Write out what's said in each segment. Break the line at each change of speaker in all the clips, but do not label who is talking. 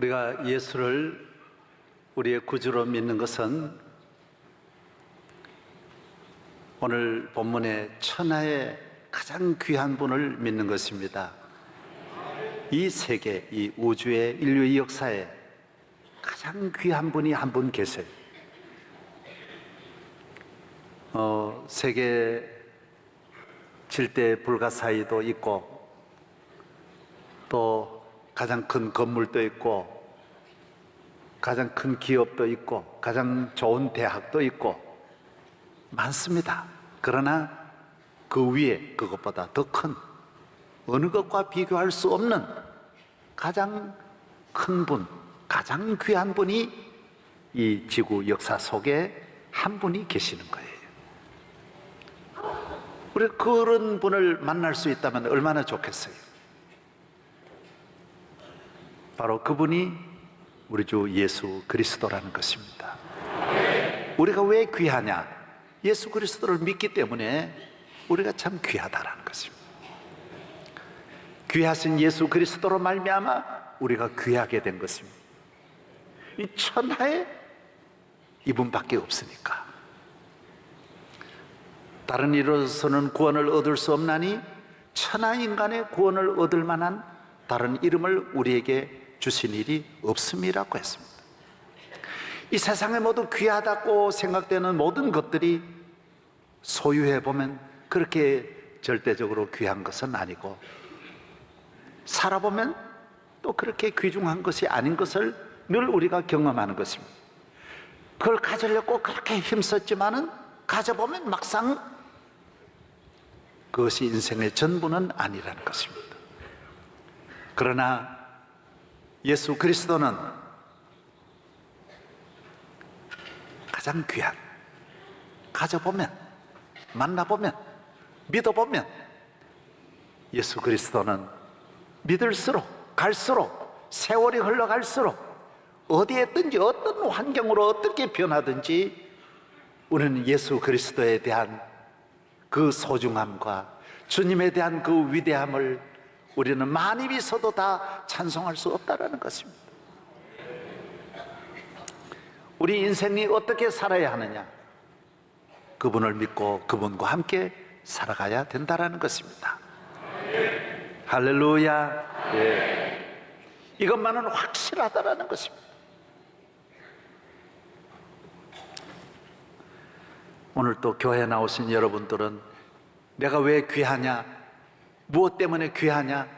우리가 예수를 우리의 구주로 믿는 것은 오늘 본문의 천하의 가장 귀한 분을 믿는 것입니다. 이 세계, 이 우주의 인류의 역사에 가장 귀한 분이 한 분 계세요. 세계 질대 불가사의도 있고, 또 가장 큰 건물도 있고, 가장 큰 기업도 있고, 가장 좋은 대학도 있고 많습니다. 그러나 그 위에 그것보다 더 큰, 어느 것과 비교할 수 없는 가장 큰 분, 가장 귀한 분이 이 지구 역사 속에 한 분이 계시는 거예요. 우리 그런 분을 만날 수 있다면 얼마나 좋겠어요. 바로 그분이 우리 주 예수 그리스도라는 것입니다. 우리가 왜 귀하냐? 예수 그리스도를 믿기 때문에 우리가 참 귀하다라는 것입니다. 귀하신 예수 그리스도로 말미암아 우리가 귀하게 된 것입니다. 이 천하에 이분밖에 없으니까. 다른 이로서는 구원을 얻을 수 없나니 천하 인간의 구원을 얻을 만한 다른 이름을 우리에게 주신 일이 없음이라고 했습니다. 이 세상에 모두 귀하다고 생각되는 모든 것들이 소유해 보면 그렇게 절대적으로 귀한 것은 아니고, 살아보면 또 그렇게 귀중한 것이 아닌 것을 늘 우리가 경험하는 것입니다. 그걸 가지려고 그렇게 힘썼지만은 가져보면 막상 그것이 인생의 전부는 아니라는 것입니다. 그러나 예수 그리스도는 가장 귀한, 가져보면, 만나보면, 믿어보면 예수 그리스도는 믿을수록 갈수록, 세월이 흘러갈수록 어디에 있든지 어떤 환경으로 어떻게 변하든지 우리는 예수 그리스도에 대한 그 소중함과 주님에 대한 그 위대함을 우리는 많이 비서도 다 찬송할 수 없다는 것입니다. 우리 인생이 어떻게 살아야 하느냐? 그분을 믿고 그분과 함께 살아가야 된다는 것입니다. 할렐루야. 예. 이것만은 확실하다는 것입니다. 오늘 또 교회에 나오신 여러분들은 내가 왜 귀하냐? 무엇 때문에 귀하냐?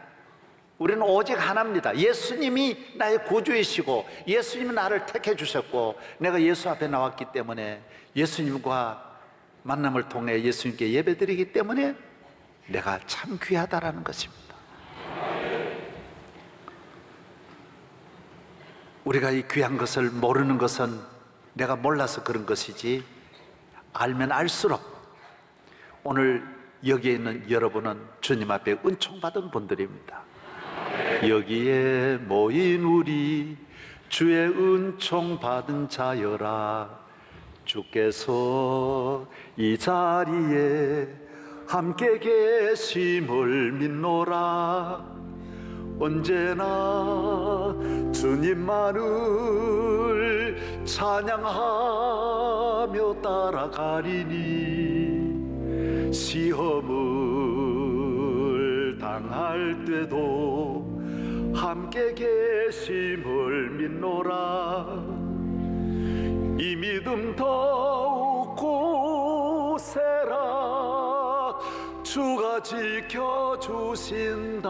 우리는 오직 하나입니다. 예수님이 나의 구주이시고 예수님이 나를 택해 주셨고 내가 예수 앞에 나왔기 때문에 예수님과 만남을 통해 예수님께 예배드리기 때문에 내가 참 귀하다라는 것입니다. 우리가 이 귀한 것을 모르는 것은 내가 몰라서 그런 것이지, 알면 알수록 오늘 여기에 있는 여러분은 주님 앞에 은총받은 분들입니다. 여기에 모인 우리 주의 은총받은 자여라. 주께서 이 자리에 함께 계심을 믿노라. 언제나 주님만을 찬양하며 따라가리니 시험을 당할 때도 함께 계심을 믿노라. 이 믿음 더욱 고세라. 주가 지켜주신다.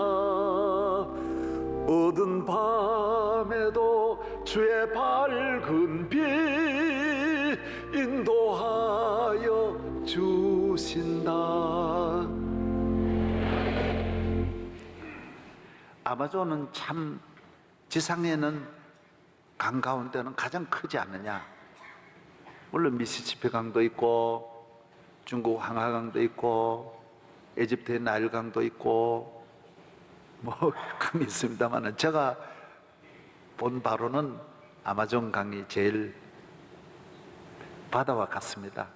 어두운 밤에도 주의 밝은 빛 인도하여 주신다. 아마존은 참 지상에는 강 가운데는 가장 크지 않느냐? 물론 미시시피 강도 있고 중국 황하강도 있고 에집트의 나일강도 있고 뭐 강이 있습니다만 제가 본 바로는 아마존 강이 제일 바다와 같습니다.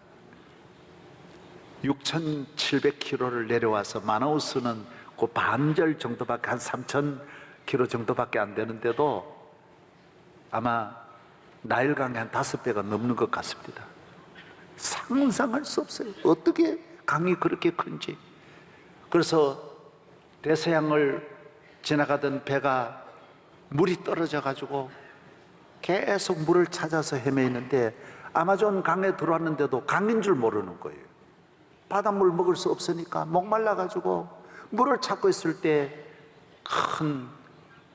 6,700km를 내려와서 마나우스는 그 반절 정도밖에, 한 3,000km 정도밖에 안 되는데도 아마 나일강의 한 5배가 넘는 것 같습니다. 상상할 수 없어요. 어떻게 강이 그렇게 큰지. 그래서 대서양을 지나가던 배가 물이 떨어져 가지고 계속 물을 찾아서 헤매는데 아마존 강에 들어왔는데도 강인 줄 모르는 거예요. 바닷물 먹을 수 없으니까 목말라 가지고 물을 찾고 있을 때 큰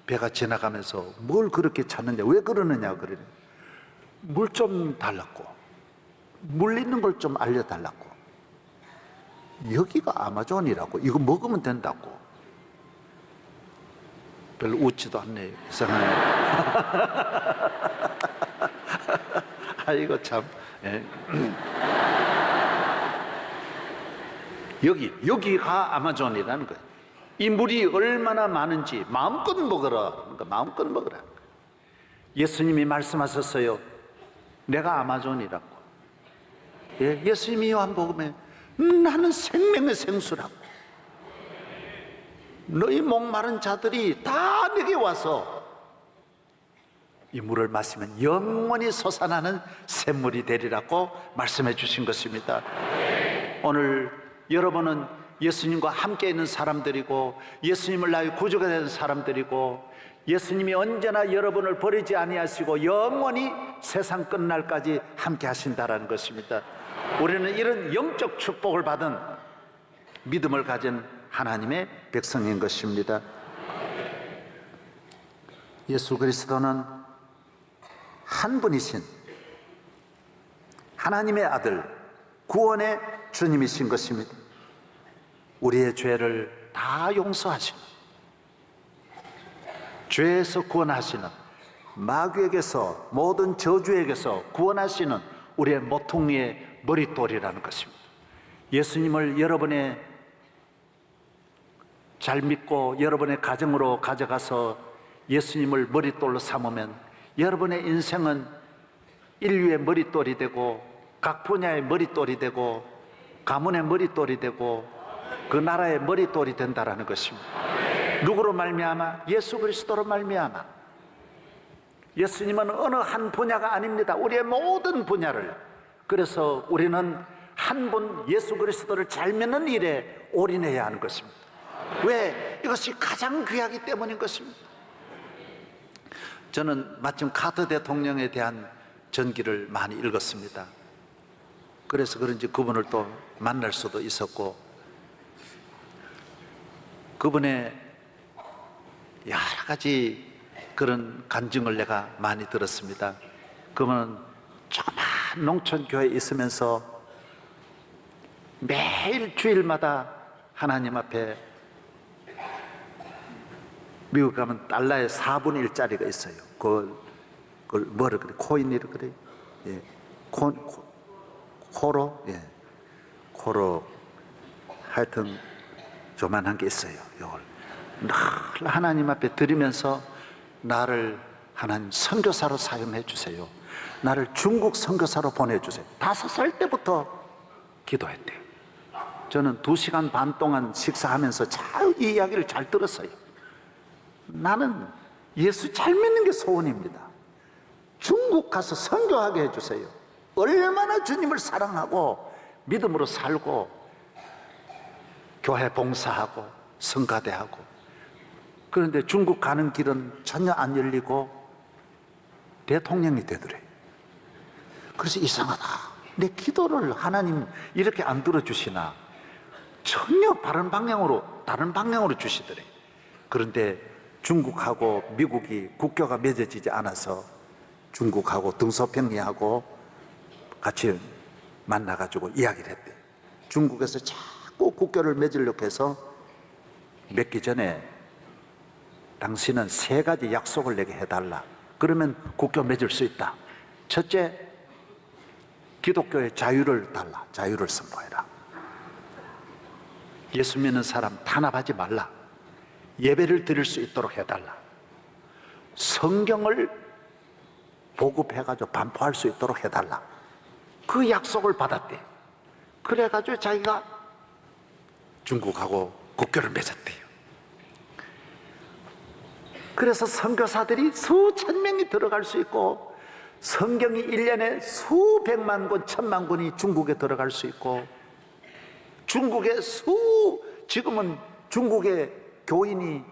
배가 지나가면서 뭘 그렇게 찾느냐, 왜 그러느냐 그러네. 물 좀 달라고, 물 있는 걸 좀 알려달라고. 여기가 아마존이라고, 이거 먹으면 된다고. 별로 웃지도 않네요. 이상하네. 아이고 참. 예. 여기가 아마존이라는 거예요. 이 물이 얼마나 많은지 마음껏 먹어라. 그러니까 마음껏 먹어라. 예수님이 말씀하셨어요. 내가 아마존이라고. 예, 예수님이 요한복음에 나는 생명의 생수라고. 너희 목마른 자들이 다 내게 와서 이 물을 마시면 영원히 솟아나는 샘물이 되리라고 말씀해 주신 것입니다. 오늘 여러분은 예수님과 함께 있는 사람들이고 예수님을 나의 구주가 된 사람들이고 예수님이 언제나 여러분을 버리지 아니하시고 영원히 세상 끝날까지 함께 하신다라는 것입니다. 우리는 이런 영적 축복을 받은 믿음을 가진 하나님의 백성인 것입니다. 예수 그리스도는 한 분이신 하나님의 아들, 구원의 주님이신 것입니다. 우리의 죄를 다 용서하시는, 죄에서 구원하시는, 마귀에게서, 모든 저주에게서 구원하시는 우리의 모퉁이의 머릿돌이라는 것입니다. 예수님을 여러분의 잘 믿고 여러분의 가정으로 가져가서 예수님을 머릿돌로 삼으면 여러분의 인생은 인류의 머릿돌이 되고 각 분야의 머릿돌이 되고 가문의 머릿돌이 되고 그 나라의 머릿돌이 된다라는 것입니다. 누구로 말미암아? 예수 그리스도로 말미암아. 예수님은 어느 한 분야가 아닙니다. 우리의 모든 분야를. 그래서 우리는 한 분 예수 그리스도를 잘 믿는 일에 올인해야 하는 것입니다. 왜? 이것이 가장 귀하기 때문인 것입니다. 저는 마침 카터 대통령에 대한 전기를 많이 읽었습니다. 그래서 그런지 그분을 또 만날 수도 있었고 그분의 여러 가지 그런 간증을 내가 많이 들었습니다. 그분은 조그만 농촌교회에 있으면서 매일 주일마다 하나님 앞에 미국 가면 달러의 4분의 1짜리가 있어요. 그걸 뭐라 그래? 코인이라 그래? 예. 코로? 예. 코로 하여튼 조만한 게 있어요. 이걸 늘 하나님 앞에 드리면서 나를 하나님 선교사로 사용해 주세요. 나를 중국 선교사로 보내주세요. 5살 때부터 기도했대요. 저는 2시간 반 동안 식사하면서 잘 이 이야기를 잘 들었어요. 나는 예수 잘 믿는 게 소원입니다. 중국 가서 선교하게 해주세요. 얼마나 주님을 사랑하고 믿음으로 살고 교회 봉사하고 성가대하고. 그런데 중국 가는 길은 전혀 안 열리고 대통령이 되더래요. 그래서 이상하다. 내 기도를 하나님 이렇게 안 들어주시나. 전혀 다른 방향으로 주시더래요. 그런데 중국하고 미국이 국교가 맺어지지 않아서 중국하고 등소평리하고 같이 만나가지고 이야기를 했대요. 중국에서 자꾸 국교를 맺으려고 해서 맺기 전에 당신은 3가지 약속을 내게 해달라. 그러면 국교 맺을 수 있다. 첫째, 기독교의 자유를 달라. 자유를 선포해라. 예수 믿는 사람 탄압하지 말라. 예배를 드릴 수 있도록 해달라. 성경을 보급해가지고 반포할 수 있도록 해달라. 그 약속을 받았대. 그래가지고 자기가 중국하고 국교를 맺었대요. 그래서 선교사들이 수천 명이 들어갈 수 있고, 성경이 1년에 수백만 권, 천만 권이 중국에 들어갈 수 있고, 중국의 지금은 중국의 교인이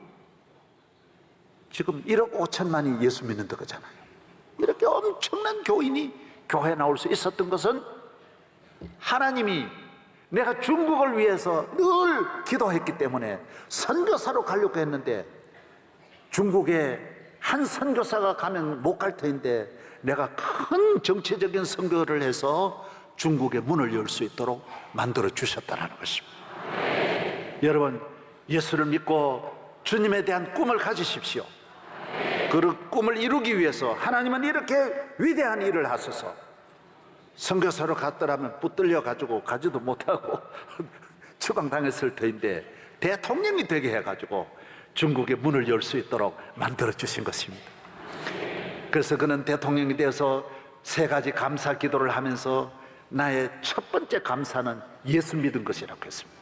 지금 1억 5천만이 예수 믿는 거잖아요. 이렇게 엄청난 교인이 교회에 나올 수 있었던 것은 하나님이 내가 중국을 위해서 늘 기도했기 때문에 선교사로 가려고 했는데, 중국에 한 선교사가 가면 못 갈 터인데 내가 큰 정치적인 선교를 해서 중국의 문을 열 수 있도록 만들어 주셨다는 것입니다. 여러분, 예수를 믿고 주님에 대한 꿈을 가지십시오. 그 꿈을 이루기 위해서 하나님은 이렇게 위대한 일을 하셔서, 선교사로 갔더라면 붙들려 가지고 가지도 못하고 추방당했을 터인데 대통령이 되게 해가지고 중국의 문을 열 수 있도록 만들어 주신 것입니다. 그래서 그는 대통령이 되어서 3가지 감사 기도를 하면서 나의 첫 번째 감사는 예수 믿은 것이라고 했습니다.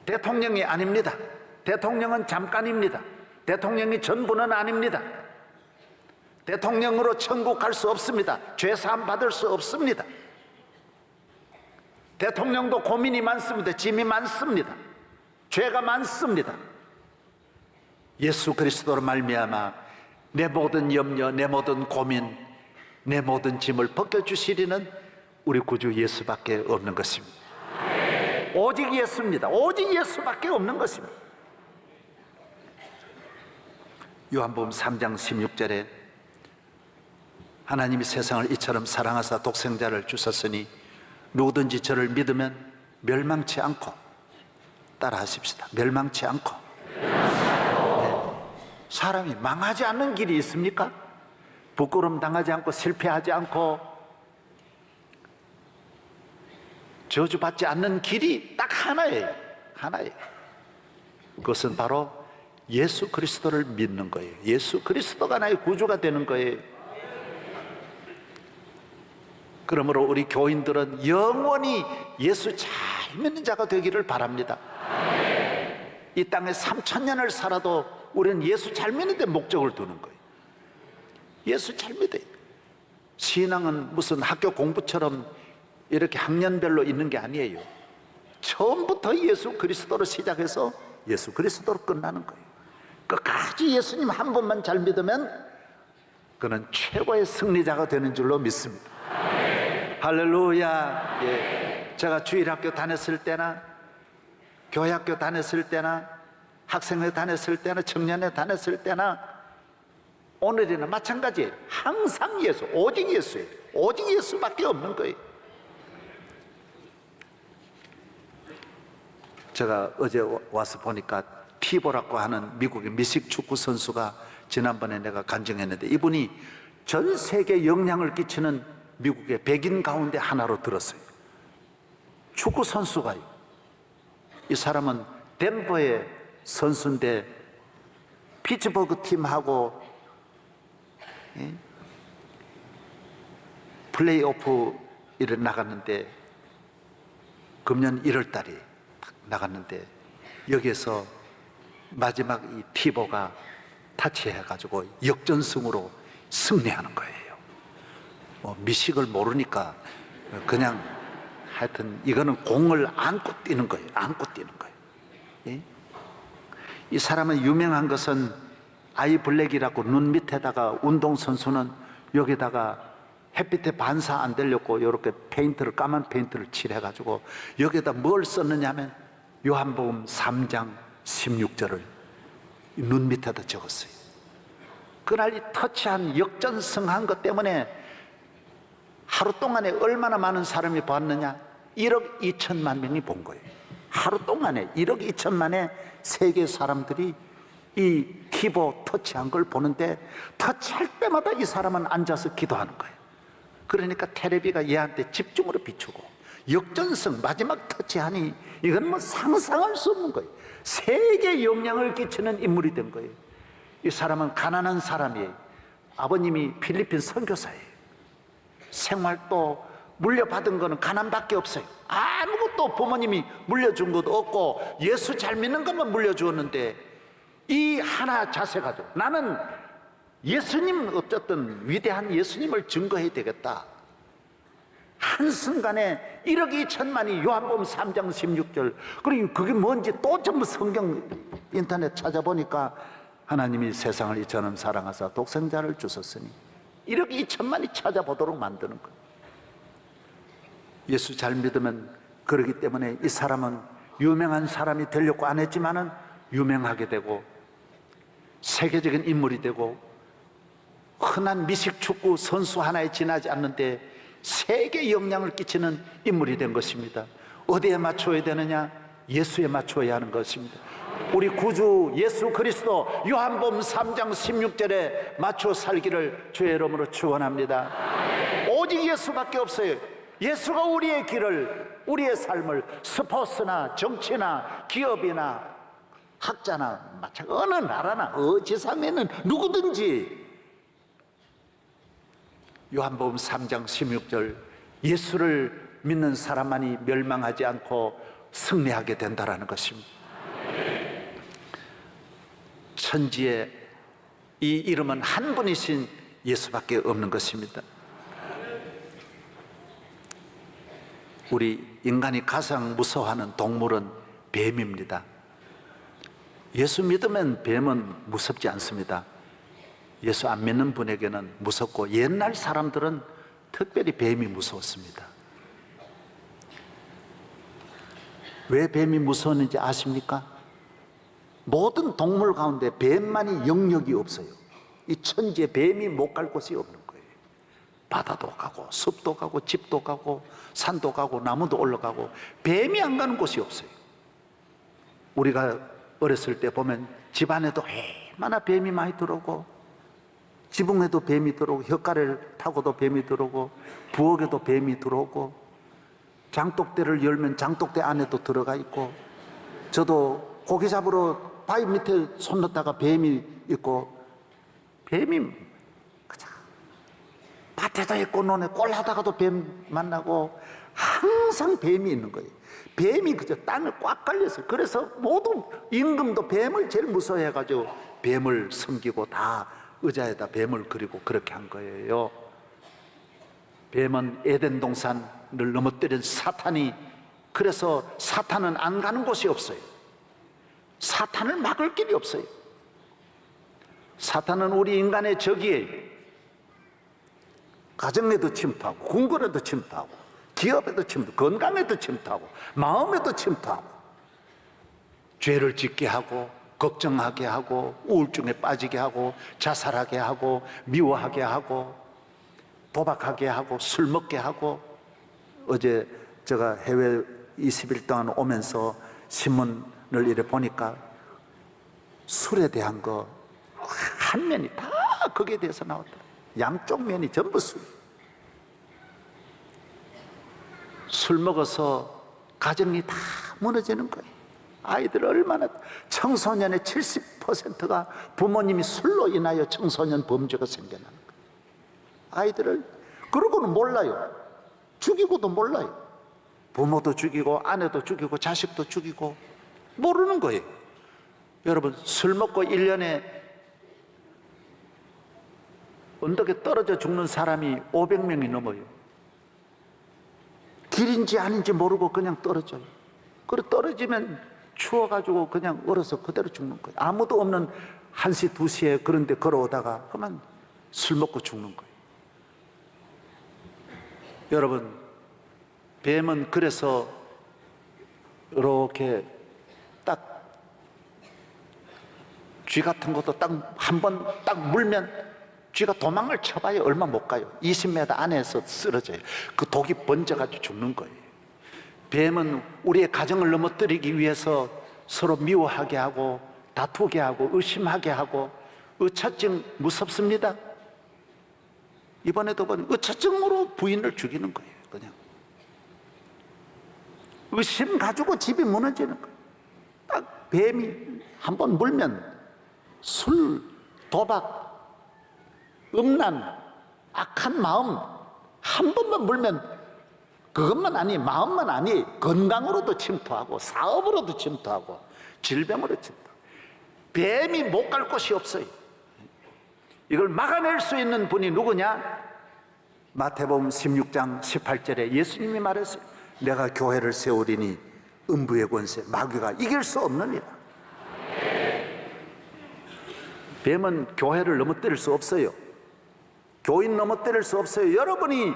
대통령이 아닙니다. 대통령은 잠깐입니다. 대통령이 전부는 아닙니다. 대통령으로 천국 갈 수 없습니다. 죄 사함 받을 수 없습니다. 대통령도 고민이 많습니다. 짐이 많습니다. 죄가 많습니다. 예수 그리스도로 말미암아 내 모든 염려, 내 모든 고민, 내 모든 짐을 벗겨주시리는 우리 구주 예수밖에 없는 것입니다. 오직 예수입니다. 오직 예수밖에 없는 것입니다. 요한복음 3장 16절에 하나님이 세상을 이처럼 사랑하사 독생자를 주셨으니 누구든지 저를 믿으면 멸망치 않고, 따라 하십시다. 멸망치 않고. 사람이 망하지 않는 길이 있습니까? 부끄러움 당하지 않고, 실패하지 않고, 저주받지 않는 길이 딱 하나예요. 하나예요. 그것은 바로 예수 그리스도를 믿는 거예요. 예수 그리스도가 나의 구주가 되는 거예요. 그러므로 우리 교인들은 영원히 예수 잘 믿는 자가 되기를 바랍니다. 이 땅에 3000년을 살아도 우리는 예수 잘 믿는 데 목적을 두는 거예요. 예수 잘 믿어요. 신앙은 무슨 학교 공부처럼 이렇게 학년별로 있는 게 아니에요. 처음부터 예수 그리스도로 시작해서 예수 그리스도로 끝나는 거예요. 끝까지 예수님 한 분만 잘 믿으면 그는 최고의 승리자가 되는 줄로 믿습니다. 할렐루야. 예. 제가 주일학교 다녔을 때나 교회학교 다녔을 때나 학생회 다녔을 때나 청년회 다녔을 때나 오늘이나 마찬가지예요. 항상 예수, 오직 예수예요. 오직 예수밖에 없는 거예요. 제가 어제 와서 보니까 티보라고 하는 미국의 미식 축구 선수가 지난번에 내가 간증했는데, 이분이 전 세계에 영향을 끼치는 미국의 백인 가운데 하나로 들었어요. 축구 선수가요. 이 사람은 덴버의 선수인데 피츠버그 팀하고 플레이오프를 나갔는데, 금년 1월 달에 나갔는데 여기에서 마지막 이 티보가 타치해가지고 역전승으로 승리하는 거예요. 미식을 모르니까 그냥 하여튼 이거는 공을 안고 뛰는 거예요. 안고 뛰는 거예요. 예? 이 사람은 유명한 것은 아이 블랙이라고 눈 밑에다가, 운동선수는 여기다가 햇빛에 반사 안 되려고 이렇게 페인트를, 까만 페인트를 칠해가지고 여기다 뭘 썼느냐 하면 요한복음 3장 16절을 눈 밑에다 적었어요. 그날 이 터치한 역전승한 것 때문에 하루 동안에 얼마나 많은 사람이 봤느냐? 1억 2천만 명이 본 거예요. 하루 동안에 1억 2천만의 세계 사람들이 이 티보 터치한 걸 보는데, 터치할 때마다 이 사람은 앉아서 기도하는 거예요. 그러니까 텔레비가 얘한테 집중으로 비추고, 역전승 마지막 터치하니 이건 뭐 상상할 수 없는 거예요. 세계에 영향을 끼치는 인물이 된 거예요. 이 사람은 가난한 사람이에요. 아버님이 필리핀 선교사예요. 생활도 물려받은 거는 가난밖에 없어요. 아무것도 부모님이 물려준 것도 없고 예수 잘 믿는 것만 물려주었는데, 이 하나 자세 가지고 나는 예수님, 어쨌든 위대한 예수님을 증거해야 되겠다. 한순간에 1억 2천만이 요한복음 3장 16절, 그리고 그게 뭔지 또 전부 성경 인터넷 찾아보니까 하나님이 세상을 이처럼 사랑하사 독생자를 주셨으니 1억 2천만이 찾아보도록 만드는 거예요. 예수 잘 믿으면, 그러기 때문에 이 사람은 유명한 사람이 되려고 안 했지만은 유명하게 되고 세계적인 인물이 되고 흔한 미식축구 선수 하나에 지나지 않는데 세계 영향을 끼치는 인물이 된 것입니다. 어디에 맞춰야 되느냐? 예수에 맞춰야 하는 것입니다. 우리 구주 예수 그리스도 요한복음 3장 16절에 맞춰 살기를 주의 이름으로 축원합니다. 오직 예수밖에 없어요. 예수가 우리의 길을, 우리의 삶을, 스포츠나 정치나 기업이나 학자나 마찬가지, 어느 나라나 지상에는 누구든지 요한복음 3장 16절, 예수를 믿는 사람만이 멸망하지 않고 승리하게 된다라는 것입니다. 천지에 이 이름은 한 분이신 예수밖에 없는 것입니다. 우리 인간이 가장 무서워하는 동물은 뱀입니다. 예수 믿으면 뱀은 무섭지 않습니다. 예수 안 믿는 분에게는 무섭고, 옛날 사람들은 특별히 뱀이 무서웠습니다. 왜 뱀이 무서웠는지 아십니까? 모든 동물 가운데 뱀만이 영역이 없어요. 이 천지에 뱀이 못 갈 곳이 없는 거예요. 바다도 가고 숲도 가고 집도 가고 산도 가고 나무도 올라가고 뱀이 안 가는 곳이 없어요. 우리가 어렸을 때 보면 집안에도 얼마나 뱀이 많이 들어오고, 지붕에도 뱀이 들어오고, 혓가래를 타고도 뱀이 들어오고, 부엌에도 뱀이 들어오고, 장독대를 열면 장독대 안에도 들어가 있고, 저도 고기 잡으러 바위 밑에 손 넣다가 뱀이 있고, 뱀이 그냥 밭에도 있고 논에 꼴하다가도 뱀 만나고 항상 뱀이 있는 거예요. 뱀이 그저 땅을 꽉 깔렸어요. 그래서 모든 임금도 뱀을 제일 무서워해가지고 뱀을 섬기고 다 의자에다 뱀을 그리고 그렇게 한 거예요. 뱀은 에덴 동산을 넘어뜨린 사탄이, 그래서 사탄은 안 가는 곳이 없어요. 사탄을 막을 길이 없어요. 사탄은 우리 인간의 적이에요. 가정에도 침투하고, 궁궐에도 침투하고, 기업에도 침투하고, 건강에도 침투하고, 마음에도 침투하고, 죄를 짓게 하고, 걱정하게 하고, 우울증에 빠지게 하고, 자살하게 하고, 미워하게 하고, 도박하게 하고, 술 먹게 하고. 어제 제가 해외 20일 동안 오면서 신문을 이래 보니까 술에 대한 거 한 면이 다 거기에 대해서 나왔더라고요. 양쪽 면이 전부 술 먹어서 가정이 다 무너지는 거예요. 아이들 얼마나, 청소년의 70%가 부모님이 술로 인하여 청소년 범죄가 생겨나는 거예요. 아이들을, 그러고는 몰라요. 죽이고도 몰라요. 부모도 죽이고 아내도 죽이고 자식도 죽이고 모르는 거예요. 여러분, 술 먹고 1년에 언덕에 떨어져 죽는 사람이 500명이 넘어요. 길인지 아닌지 모르고 그냥 떨어져요. 그리고 떨어지면 추워가지고 그냥 얼어서 그대로 죽는 거예요. 아무도 없는 1시, 2시에 그런데 걸어오다가 그만 술 먹고 죽는 거예요. 여러분, 뱀은 그래서 이렇게 딱 쥐 같은 것도 딱 한 번 딱 물면 쥐가 도망을 쳐봐야 얼마 못 가요. 20m 안에서 쓰러져요. 그 독이 번져가지고 죽는 거예요. 뱀은 우리의 가정을 넘어뜨리기 위해서 서로 미워하게 하고 다투게 하고 의심하게 하고, 의처증 무섭습니다. 이번에도 보니 의처증으로 부인을 죽이는 거예요. 그냥 의심 가지고 집이 무너지는 거예요. 딱 뱀이 한번 물면 술, 도박, 음란, 악한 마음 한 번만 물면 그것만 아니, 마음만 아니, 건강으로도 침투하고 사업으로도 침투하고 질병으로 침투하고. 뱀이 못 갈 곳이 없어요. 이걸 막아낼 수 있는 분이 누구냐? 마태복음 16장 18절에 예수님이 말했어요. 내가 교회를 세우리니 음부의 권세 마귀가 이길 수 없느니라. 뱀은 교회를 넘어뜨릴 수 없어요. 교인 넘어뜨릴 수 없어요. 여러분이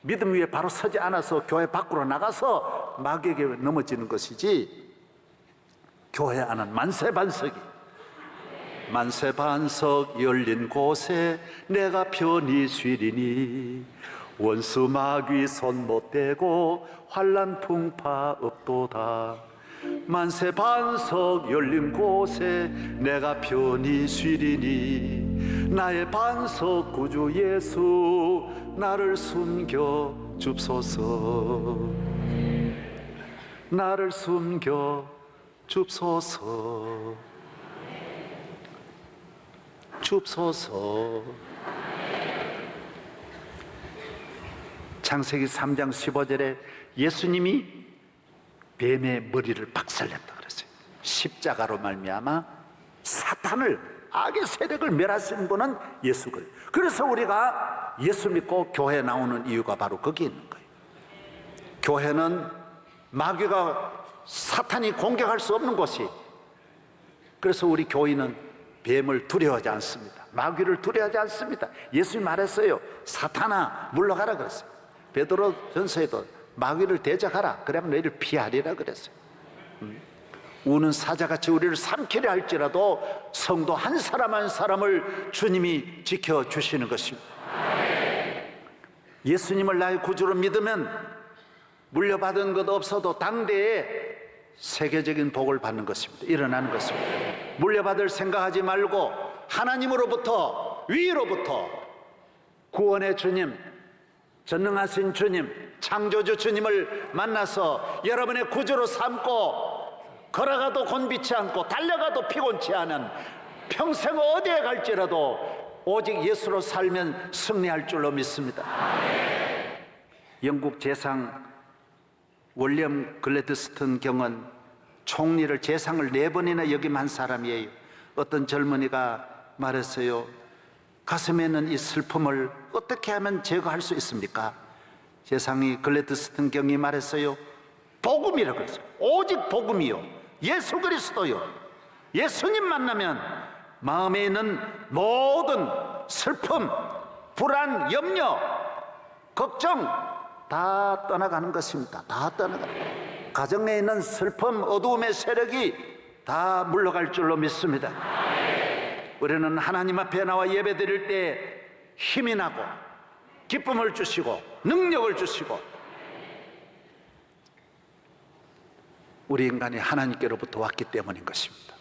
믿음 위에 바로 서지 않아서 교회 밖으로 나가서 마귀에게 넘어지는 것이지, 교회 안은 만세반석 열린 곳에 내가 편히 쉬리니 원수 마귀 손 못 대고 환난 풍파 없도다. 만세반석 열린 곳에 내가 편히 쉬리니 나의 반석 구주 예수 나를 숨겨 줍소서. 나를 숨겨 줍소서. 줍소서. 창세기 3장 15절에 예수님이 뱀의 머리를 박살냈다 그랬어요. 십자가로 말미암아 사탄을, 악의 세력을 멸하신 분은 예수 그리스도. 그래서 우리가 예수 믿고 교회에 나오는 이유가 바로 거기에 있는 거예요. 교회는 마귀가, 사탄이 공격할 수 없는 곳이, 그래서 우리 교인은 뱀을 두려워하지 않습니다. 마귀를 두려워하지 않습니다. 예수님이 말했어요. 사탄아 물러가라 그랬어요. 베드로 전서에도 마귀를 대적하라, 그러면 너희를 피하리라 그랬어요. 우는 사자같이 우리를 삼키려 할지라도 성도 한 사람 한 사람을 주님이 지켜주시는 것입니다. 예수님을 나의 구주로 믿으면 물려받은 것 없어도 당대에 세계적인 복을 받는 것입니다. 일어나는 것입니다. 물려받을 생각하지 말고 하나님으로부터, 위로부터 구원의 주님, 전능하신 주님, 창조주 주님을 만나서 여러분의 구주로 삼고 걸어가도 곤비치 않고 달려가도 피곤치 않은, 평생 어디에 갈지라도 오직 예수로 살면 승리할 줄로 믿습니다. 영국 재상 윌리엄 글래드스턴 경은 총리를, 재상을 4번이나 역임한 사람이에요. 어떤 젊은이가 말했어요. 가슴에 있는 이 슬픔을 어떻게 하면 제거할 수 있습니까? 재상이 글래드스턴 경이 말했어요. 복음이라고 했어요. 오직 복음이요, 예수 그리스도요. 예수님 만나면 마음에 있는 모든 슬픔, 불안, 염려, 걱정 다 떠나가는 것입니다. 다 떠나가는, 가정에 있는 슬픔, 어두움의 세력이 다 물러갈 줄로 믿습니다. 우리는 하나님 앞에 나와 예배 드릴 때 힘이 나고 기쁨을 주시고 능력을 주시고, 우리 인간이 하나님께로부터 왔기 때문인 것입니다.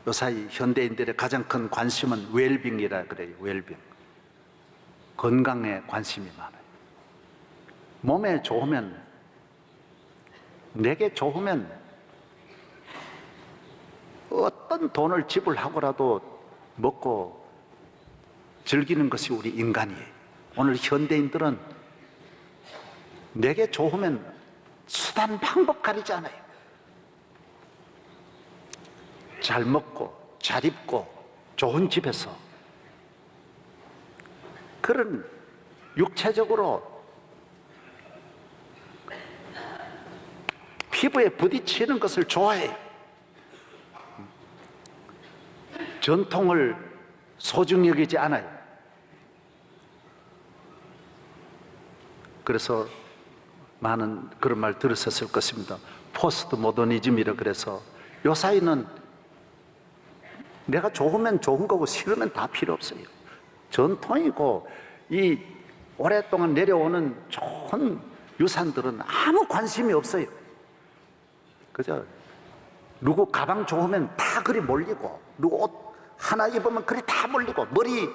요사이 현대인들의 가장 큰 관심은 웰빙이라 그래요. 웰빙, 건강에 관심이 많아요. 몸에 좋으면, 내게 좋으면 어떤 돈을 지불하고라도 먹고 즐기는 것이 우리 인간이에요. 오늘 현대인들은 내게 좋으면 수단 방법 가리지 않아요. 잘 먹고 잘 입고 좋은 집에서, 그런 육체적으로 피부에 부딪히는 것을 좋아해요. 전통을 소중히 여기지 않아요. 그래서 많은 그런 말 들으셨을 것입니다. 포스트 모더니즘이라 그래서 요 사이는 내가 좋으면 좋은 거고 싫으면 다 필요 없어요. 전통이고 이 오랫동안 내려오는 좋은 유산들은 아무 관심이 없어요. 그죠? 누구 가방 좋으면 다 그리 몰리고, 누구 옷 하나 입으면 그리 다 몰리고, 머리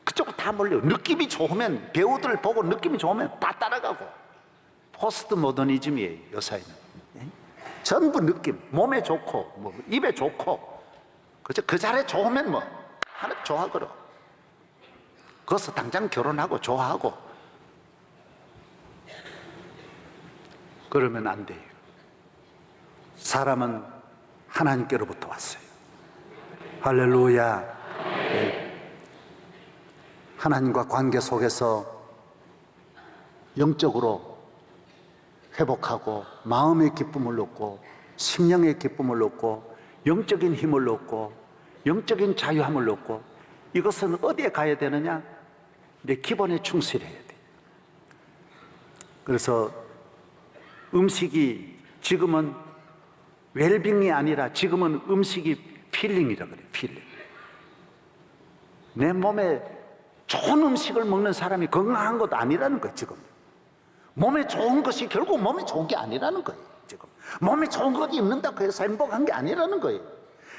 그쪽으로 다 몰리고, 느낌이 좋으면, 배우들 보고 느낌이 좋으면 다 따라가고. 포스트 모더니즘이에요, 요 사이는. 전부 느낌, 몸에 좋고 뭐 입에 좋고, 그죠? 그 자리에 좋으면 뭐 하나 좋아하거라. 거기서 당장 결혼하고 좋아하고. 그러면 안 돼요. 사람은 하나님께로부터 왔어요. 할렐루야. 하나님과 관계 속에서 영적으로 회복하고 마음의 기쁨을 얻고 심령의 기쁨을 얻고 영적인 힘을 얻고 영적인 자유함을 얻고, 이것은 어디에 가야 되느냐? 내 기본에 충실해야 돼. 그래서 음식이 지금은 웰빙이 아니라 지금은 음식이 필링이라 그래요. 필링. 내 몸에 좋은 음식을 먹는 사람이 건강한 것도 아니라는 거예요. 지금 몸에 좋은 것이 결국 몸에 좋은 게 아니라는 거예요. 지금 몸에 좋은 것 입는다고 해서 행복한 게 아니라는 거예요.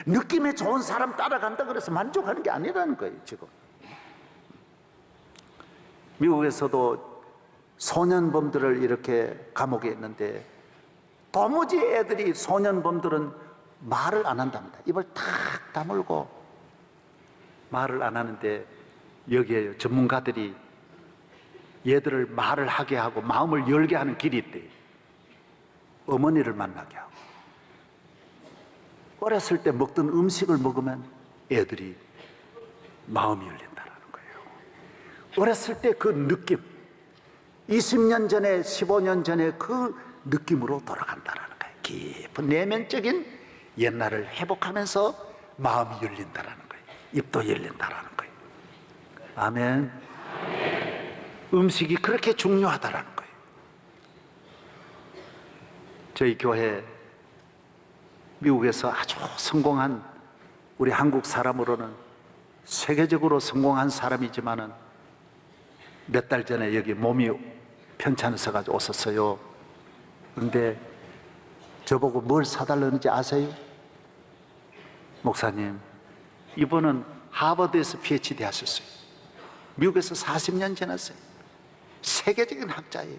느낌에 좋은 사람 따라간다 그래서 만족하는 게 아니라는 거예요. 지금 미국에서도 소년범들을 이렇게 감옥에 있는데 도무지 애들이, 소년범들은 말을 안 한답니다. 입을 탁 다물고 말을 안 하는데, 여기에 전문가들이 얘들을 말을 하게 하고 마음을 열게 하는 길이 있대요. 어머니를 만나게 하고. 어렸을 때 먹던 음식을 먹으면 애들이 마음이 열린다는 거예요. 어렸을 때 그 느낌, 20년 전에 15년 전에 그 느낌으로 돌아간다는 거예요. 깊은 내면적인 옛날을 회복하면서 마음이 열린다는 거예요. 입도 열린다는 거예요. 아멘. 음식이 그렇게 중요하다는 거예요. 저희 교회 미국에서 아주 성공한, 우리 한국 사람으로는 세계적으로 성공한 사람이지만은 몇 달 전에 여기 몸이 편찮아서 가지고 왔었어요. 그런데 저보고 뭘 사달라는지 아세요? 목사님, 이분은 하버드에서 PhD 하셨어요. 미국에서 40년 지났어요. 세계적인 학자예요.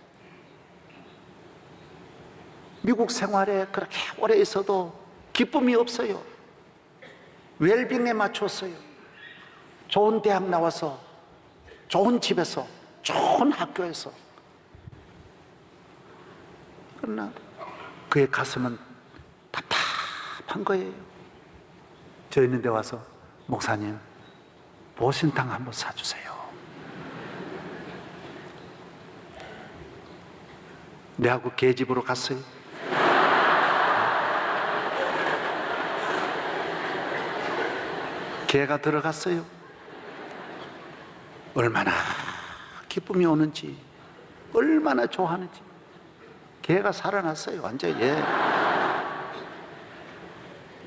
미국 생활에 그렇게 오래 있어도 기쁨이 없어요. 웰빙에 맞췄어요. 좋은 대학 나와서, 좋은 집에서, 좋은 학교에서. 그러나 그의 가슴은 답답한 거예요. 저 있는 데 와서, 목사님, 보신탕 한번 사주세요. 내하고 개집으로 갔어요. 개가 들어갔어요. 얼마나 기쁨이 오는지, 얼마나 좋아하는지. 개가 살아났어요. 완전히. 예.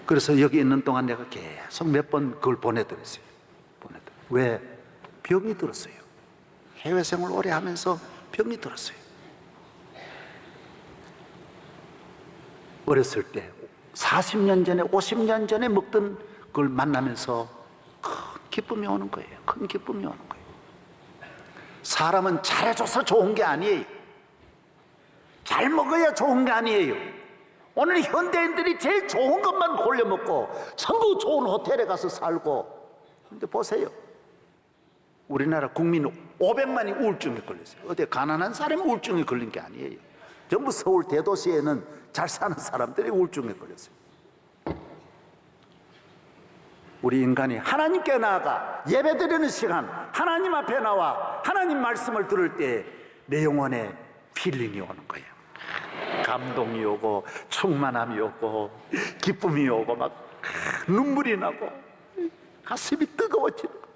그래서 여기 있는 동안 내가 계속 몇 번 그걸 보내드렸어요. 왜? 병이 들었어요. 해외 생활 오래 하면서 병이 들었어요. 어렸을 때 40년 전에 50년 전에 먹던 그걸 만나면서 큰 기쁨이 오는 거예요. 큰 기쁨이 오는 거예요. 사람은 잘해줘서 좋은 게 아니에요. 잘 먹어야 좋은 게 아니에요. 오늘 현대인들이 제일 좋은 것만 골려 먹고 전부 좋은 호텔에 가서 살고. 근데 보세요, 우리나라 국민 500만이 우울증에 걸렸어요. 어디 가난한 사람이 우울증에 걸린 게 아니에요. 전부 서울 대도시에는 잘 사는 사람들이 우울증에 걸렸어요. 우리 인간이 하나님께 나아가 예배드리는 시간, 하나님 앞에 나와 하나님 말씀을 들을 때 내 영혼에 필링이 오는 거예요. 감동이 오고 충만함이 오고 기쁨이 오고 막 눈물이 나고 가슴이 뜨거워지는 거예요.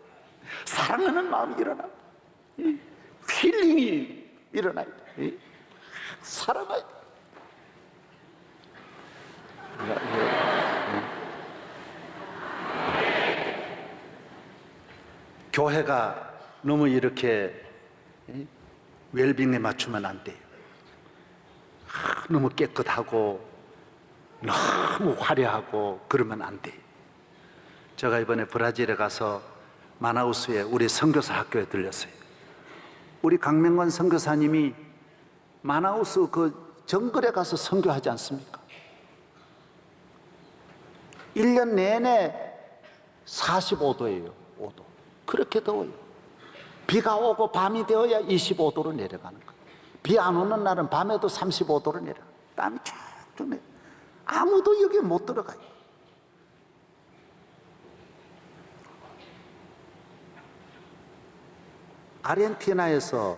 사랑하는 마음이 일어나고 필링이 일어나요. 사랑해요. 교회가 너무 이렇게 웰빙에 맞추면 안 돼요. 너무 깨끗하고 너무 화려하고 그러면 안 돼요. 제가 이번에 브라질에 가서 마나우스에 우리 선교사 학교에 들렸어요. 우리 강명관 선교사님이 마나우스 그 정글에 가서 선교하지 않습니까? 1년 내내 45도예요. 5도. 그렇게 더워요. 비가 오고 밤이 되어야 25도로 내려가는 거예요. 비 안 오는 날은 밤에도 35도를 내려. 땀이 쫙쫙 내. 아무도 여기에 못 들어가요. 아르헨티나에서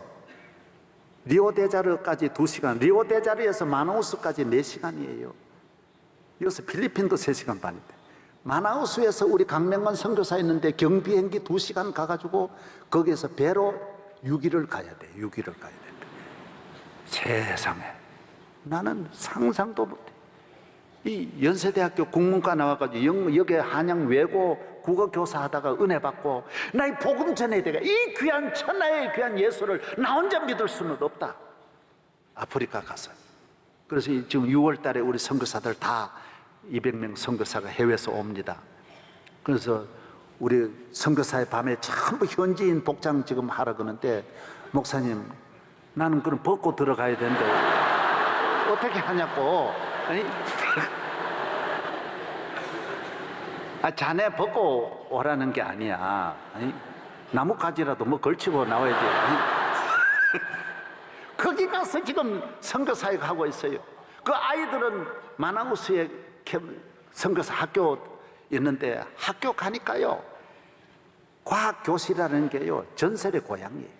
리오데자르까지 2시간, 리오데자르에서 마나우스까지 4시간이에요. 여기서 필리핀도 3시간 반인데, 마나우스에서 우리 강명관 선교사 있는데 경비행기 2시간 가가지고 거기에서 배로 6일을 가야 돼. 6일을 가야 돼. 세상에, 나는 상상도 못해. 이 연세대학교 국문과 나와가지고 여기 한양 외고 국어교사 하다가 은혜 받고, 나 이 복음 전해야 되가, 이 귀한 천하의 귀한 예수를 나 혼자 믿을 수는 없다. 아프리카 가서. 그래서 지금 6월 달에 우리 선교사들 다 200명 선교사가 해외에서 옵니다. 그래서 우리 선교사의 밤에 전부 현지인 복장 지금 하라 그러는데, 목사님, 나는 그럼 벗고 들어가야 되는데 어떻게 하냐고. 아니, 자네 벗고 오라는 게 아니야. 아니, 나뭇가지라도 뭐 걸치고 나와야지. 아니, 거기 가서 지금 선교사역 하고 있어요. 그 아이들은 마나우스에 선교사 학교 있는데, 학교 가니까요, 과학교실이라는 게요, 전설의 고향이에요.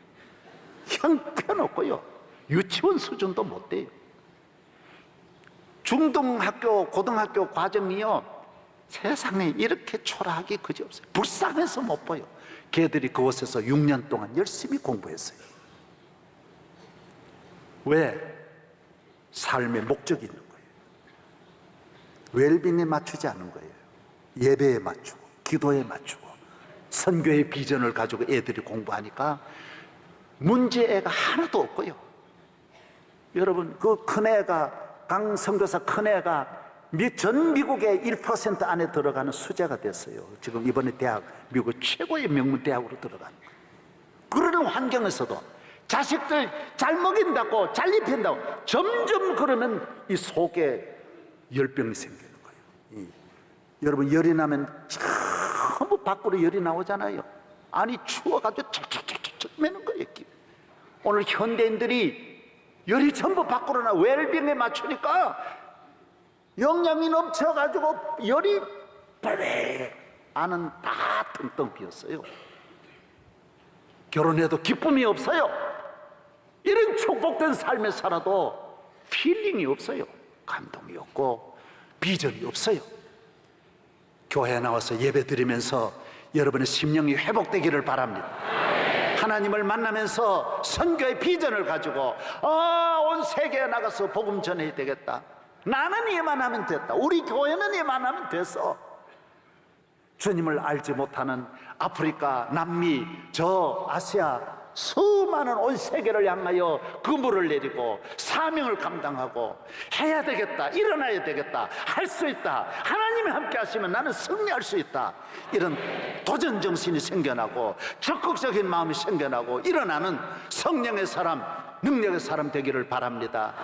형편없고요, 유치원 수준도 못 돼요. 중등학교, 고등학교 과정이요, 세상에 이렇게 초라하기 그지없어요. 불쌍해서 못 봐요. 걔들이 그곳에서 6년 동안 열심히 공부했어요. 왜? 삶의 목적이 있는 거예요. 웰빙에 맞추지 않은 거예요. 예배에 맞추고, 기도에 맞추고, 선교의 비전을 가지고 애들이 공부하니까 문제애가 하나도 없고요. 여러분, 그 큰애가, 강 선교사 큰애가 전 미국의 1% 안에 들어가는 수재가 됐어요. 지금 이번에 대학, 미국 최고의 명문 대학으로 들어가는 거예요. 그러는 환경에서도 자식들 잘 먹인다고, 잘 입힌다고, 점점 그러면 이 속에 열병이 생기는 거예요. 여러분, 열이 나면 전부 밖으로 열이 나오잖아요. 아니, 추워가지고 척척척척 매는 거예요. 오늘 현대인들이 열이 전부 밖으로 나, 웰빙에 맞추니까 영양이 넘쳐가지고 열이 빨리 안은 다 텅텅 비었어요. 결혼해도 기쁨이 없어요. 이런 축복된 삶에 살아도 필링이 없어요. 감동이 없고 비전이 없어요. 교회에 나와서 예배 드리면서 여러분의 심령이 회복되기를 바랍니다. 하나님을 만나면서 선교의 비전을 가지고, 온 세계에 나가서 복음 전해야 되겠다. 나는 얘만 하면 됐다. 우리 교회는 얘만 하면 됐어. 주님을 알지 못하는 아프리카, 남미, 저 아시아 수많은 온 세계를 향하여 그물을 내리고 사명을 감당하고 해야 되겠다, 일어나야 되겠다, 할 수 있다, 하나님이 함께 하시면 나는 승리할 수 있다, 이런 도전 정신이 생겨나고 적극적인 마음이 생겨나고 일어나는 성령의 사람, 능력의 사람 되기를 바랍니다.